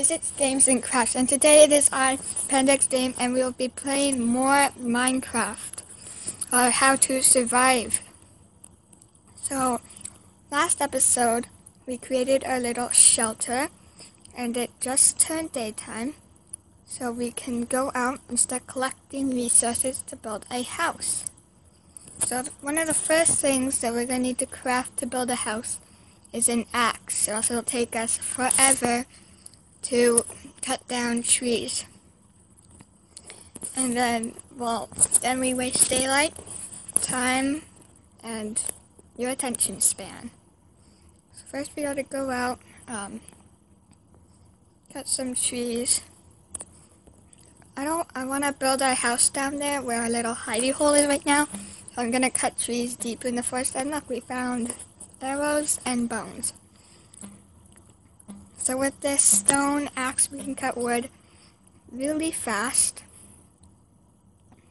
guys, it's Games and Crafts, and today it is our appendix game, and we will be playing more Minecraft, or how to survive. So, last episode, we created our little shelter, and it just turned daytime, so we can go out and start collecting resources to build a house. So, one of the first things that we're going to need to craft to build a house is an axe, or else it'll take us forever to cut down trees. And then we waste daylight, time, and your attention span. So first we gotta go out, cut some trees. I wanna build our house down there where our little hidey hole is right now. So I'm gonna cut trees deep in the forest, and look, we found arrows and bones. So with this stone axe, we can cut wood really fast.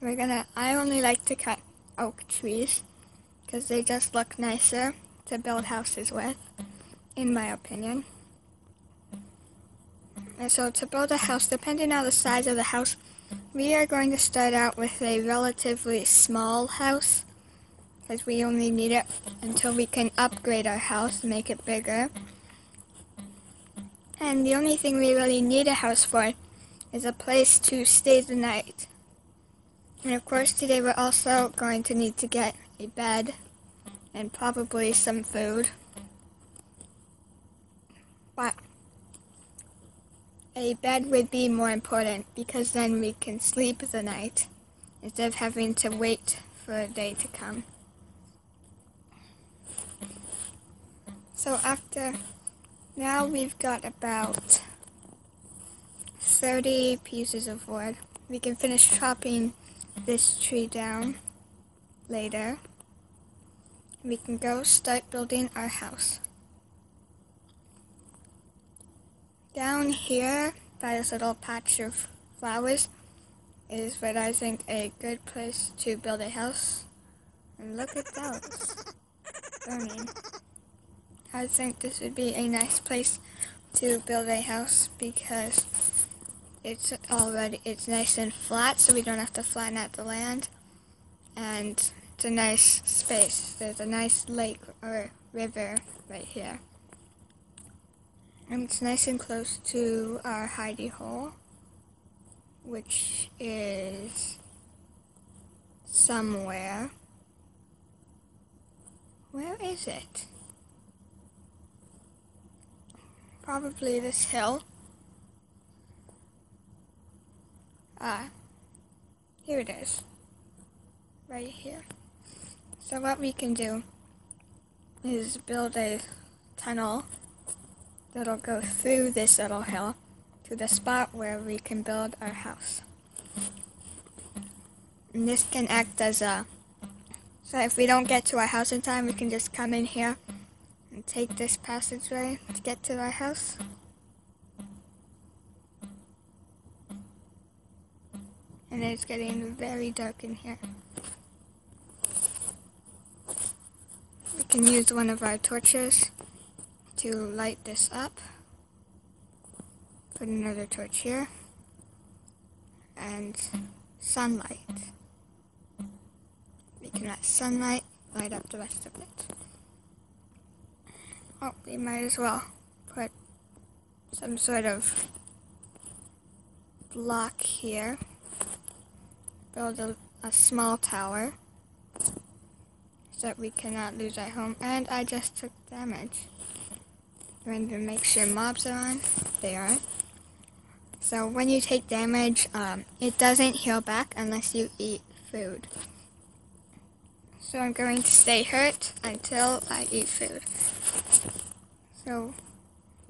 I only like to cut oak trees because they just look nicer to build houses with, in my opinion. And so to build a house, depending on the size of the house, we are going to start out with a relatively small house because we only need it until we can upgrade our house and make it bigger. And the only thing we really need a house for is a place to stay the night. And of course today we're also going to need to get a bed and probably some food. But a bed would be more important because then we can sleep the night instead of having to wait for a day to come. So now we've got about 30 pieces of wood. We can finish chopping this tree down later. We can go start building our house. Down here by this little patch of flowers is what I think a good place to build a house. And look at those burning. I think this would be a nice place to build a house because it's nice and flat, so we don't have to flatten out the land, and it's a nice space. There's a nice lake or river right here, and it's nice and close to our hidey hole, which is somewhere. Where is it? Probably this hill. Here it is. Right here. So what we can do is build a tunnel that'll go through this little hill to the spot where we can build our house. And this can act as so if we don't get to our house in time, we can just come in here and take this passageway to get to our house. And it's getting very dark in here. We can use one of our torches to light this up. Put another torch here. And sunlight. We can let sunlight light up the rest of it. Oh, we might as well put some sort of block here. Build a small tower so that we cannot lose our home. And I just took damage. Going to make sure mobs are on. They are. So when you take damage, it doesn't heal back unless you eat food. So I'm going to stay hurt until I eat food. So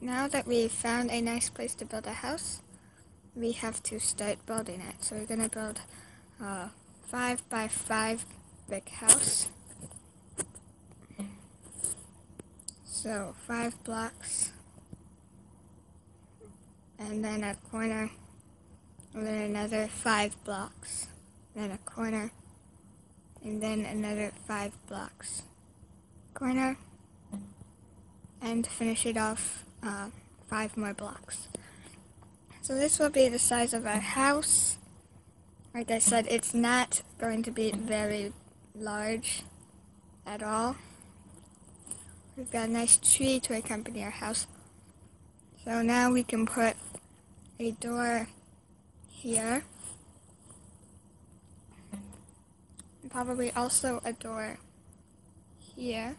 now that we've found a nice place to build a house, we have to start building it. So we're going to build a 5x5 brick house. So 5 blocks, and then a corner, and then another 5 blocks, then a corner, and then another 5 blocks. Corner, and finish it off 5 more blocks. So this will be the size of our house. Like I said, it's not going to be very large at all. We've got a nice tree to accompany our house. So now we can put a door here. And probably also a door here.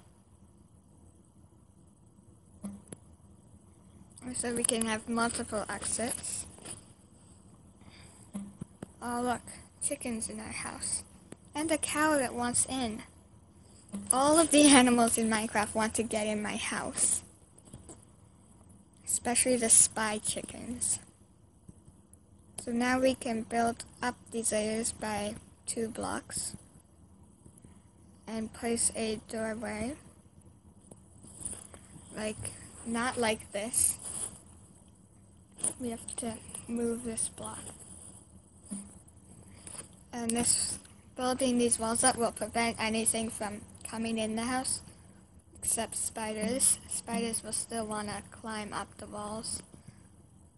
So we can have multiple exits. Oh look, chickens in our house. And a cow that wants in. All of the animals in Minecraft want to get in my house. Especially the spy chickens. So now we can build up these layers by 2 blocks. And place a doorway. Not like this. We have to move this block. And building these walls up will prevent anything from coming in the house, except spiders. Spiders will still want to climb up the walls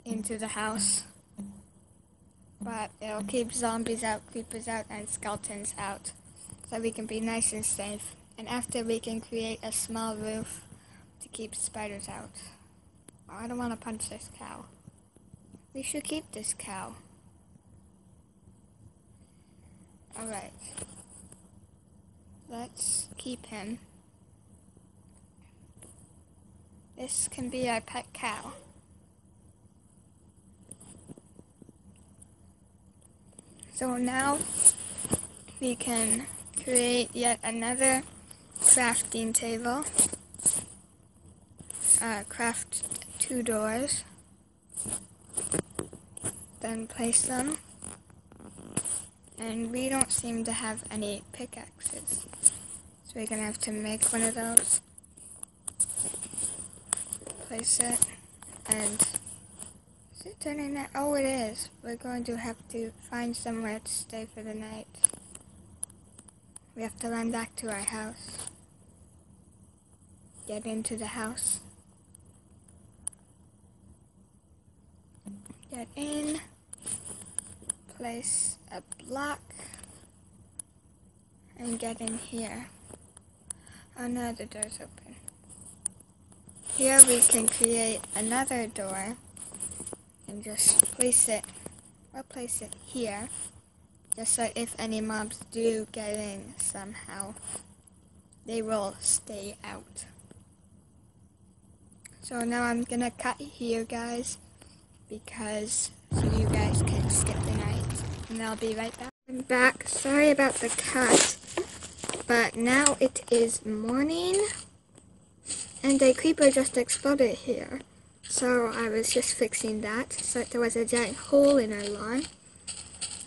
into the house. But it'll keep zombies out, creepers out, and skeletons out, so we can be nice and safe. And after we can create a small roof to keep spiders out. Oh, I don't want to punch this cow. We should keep this cow. Alright. Let's keep him. This can be our pet cow. So now we can create yet another crafting table. Craft 2 doors. Then place them. And we don't seem to have any pickaxes. So we're going to have to make one of those. Place it. And is it turning out? Oh, it is. We're going to have to find somewhere to stay for the night. We have to run back to our house. Get into the house. Get in. Place a block. And get in here. Oh no, the door's open. Here we can create another door. And just place it here. Just so if any mobs do get in somehow, they will stay out. So now I'm gonna cut here, guys, because so you guys can skip the night. And I'll be right back. I'm back. Sorry about the cut, but now it is morning, and a creeper just exploded here. So I was just fixing that. So there was a giant hole in our lawn.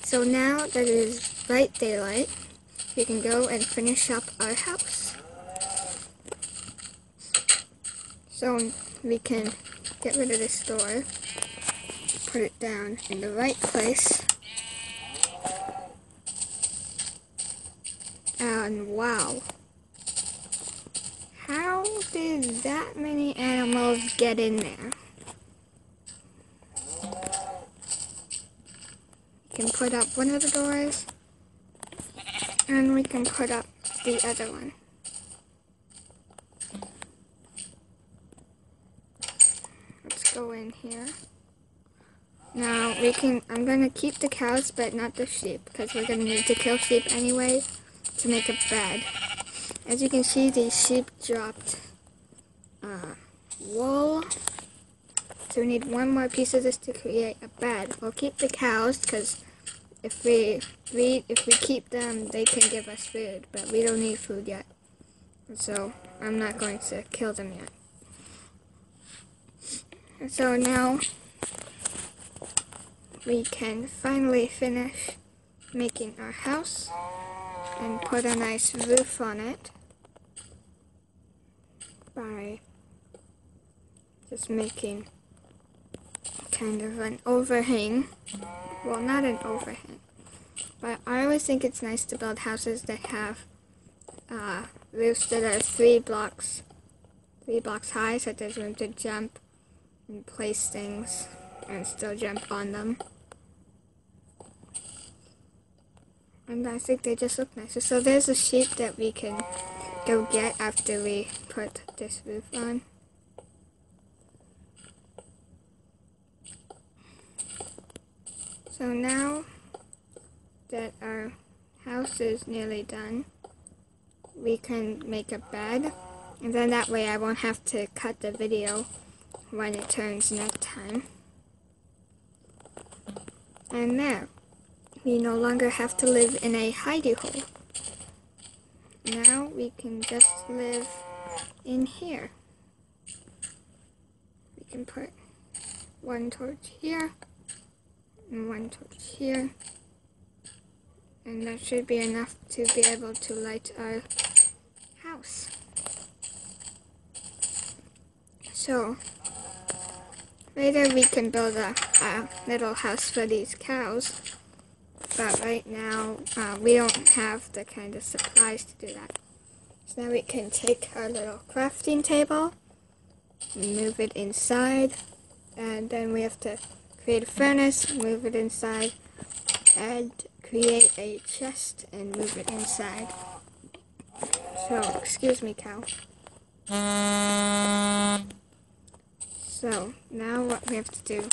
So now that it is bright daylight, we can go and finish up our house. So we can get rid of this door, put it down in the right place. And wow, how did that many animals get in there? We can put up one of the doors, and we can put up the other one. Let's go in here. Now I'm going to keep the cows, but not the sheep, because we're going to need to kill sheep anyway to make a bed. As you can see, the sheep dropped wool. So we need one more piece of this to create a bed. We'll keep the cows, because if we keep them, they can give us food, but we don't need food yet. So I'm not going to kill them yet. So now we can finally finish making our house and put a nice roof on it by just making kind of an overhang. Well, not an overhang, but I always think it's nice to build houses that have roofs that are 3 blocks high, so there's room to jump and place things. and still jump on them. And I think they just look nicer. So there's a sheep that we can go get after we put this roof on. So now that our house is nearly done, we can make a bed, and then that way I won't have to cut the video when it turns night time. And there, we no longer have to live in a hidey hole. Now we can just live in here. We can put one torch here and one torch here, and that should be enough to be able to light our house. So later we can build a little house for these cows, but right now we don't have the kind of supplies to do that. So now we can take our little crafting table, move it inside, and then we have to create a furnace, move it inside, and create a chest and move it inside. So, excuse me, cow. So, now what we have to do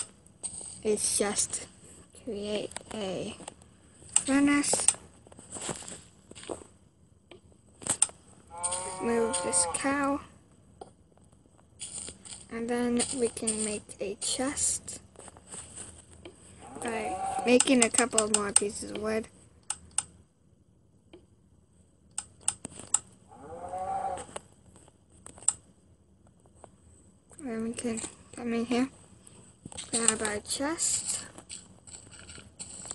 is just create a furnace, move this cow, and then we can make a chest by making a couple more pieces of wood. Then we can come in here, grab our chest,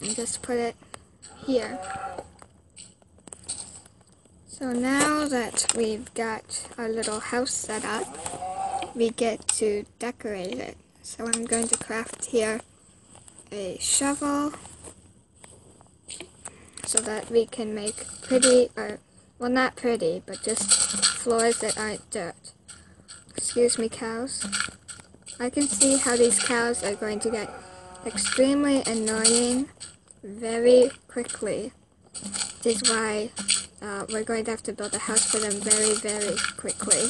and just put it here. So now that we've got our little house set up, we get to decorate it. So I'm going to craft here a shovel so that we can make pretty, or well, not pretty, but just floors that aren't dirt. Excuse me, cows. I can see how these cows are going to get extremely annoying very quickly. This is why we're going to have to build a house for them very, very quickly.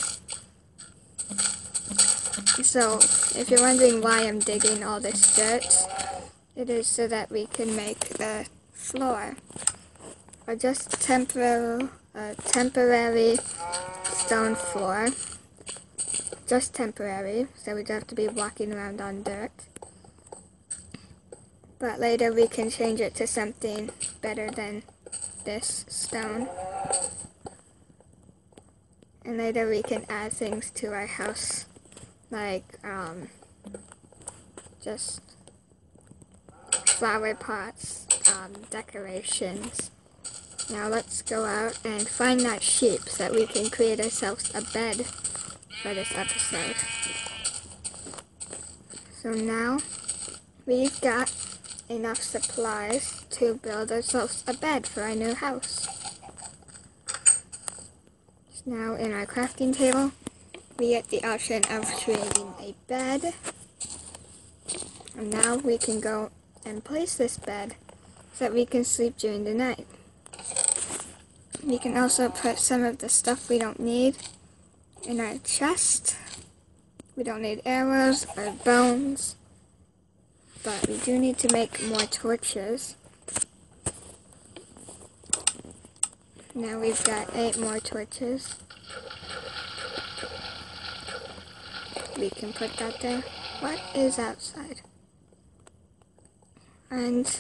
So, if you're wondering why I'm digging all this dirt, it is so that we can make the floor, or just temporary stone floor. Just temporary, so we don't have to be walking around on dirt. But later we can change it to something better than this stone. And later we can add things to our house, like just flower pots, decorations. Now let's go out and find that sheep so that we can create ourselves a bed for this episode. So now we've got enough supplies to build ourselves a bed for our new house. So now in our crafting table, we get the option of creating a bed. And now we can go and place this bed so that we can sleep during the night. We can also put some of the stuff we don't need in our chest. We don't need arrows or bones, but we do need to make more torches. Now we've got 8 more torches. We can put that there. What is outside? And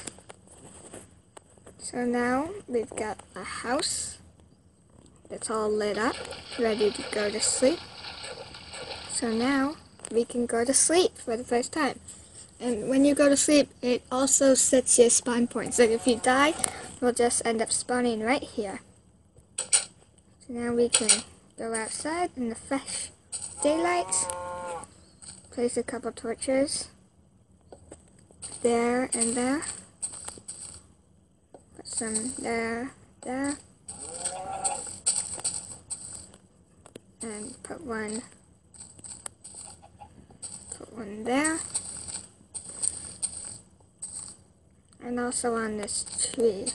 so now we've got a house that's all lit up, ready to go to sleep. So now we can go to sleep for the first time. And when you go to sleep, it also sets your spawn points. Like if you die, you'll just end up spawning right here. So now we can go outside in the fresh daylight, place a couple torches there and there, put some there, and put one there. and also on this tree.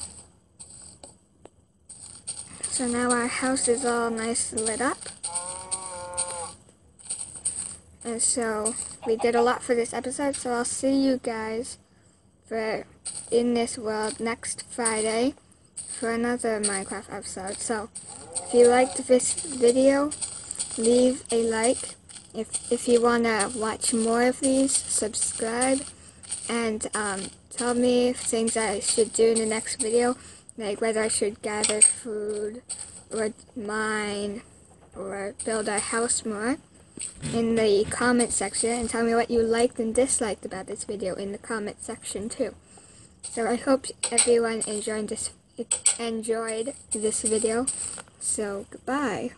So now our house is all nice lit up. And so we did a lot for this episode, so I'll see you guys for in this world next Friday for another Minecraft episode. So if you liked this video, leave a like. If you want to watch more of these, subscribe, and tell me things I should do in the next video, like whether I should gather food or mine or build a house more in the comment section, and tell me what you liked and disliked about this video in the comment section too. So I hope everyone enjoyed this video. So goodbye.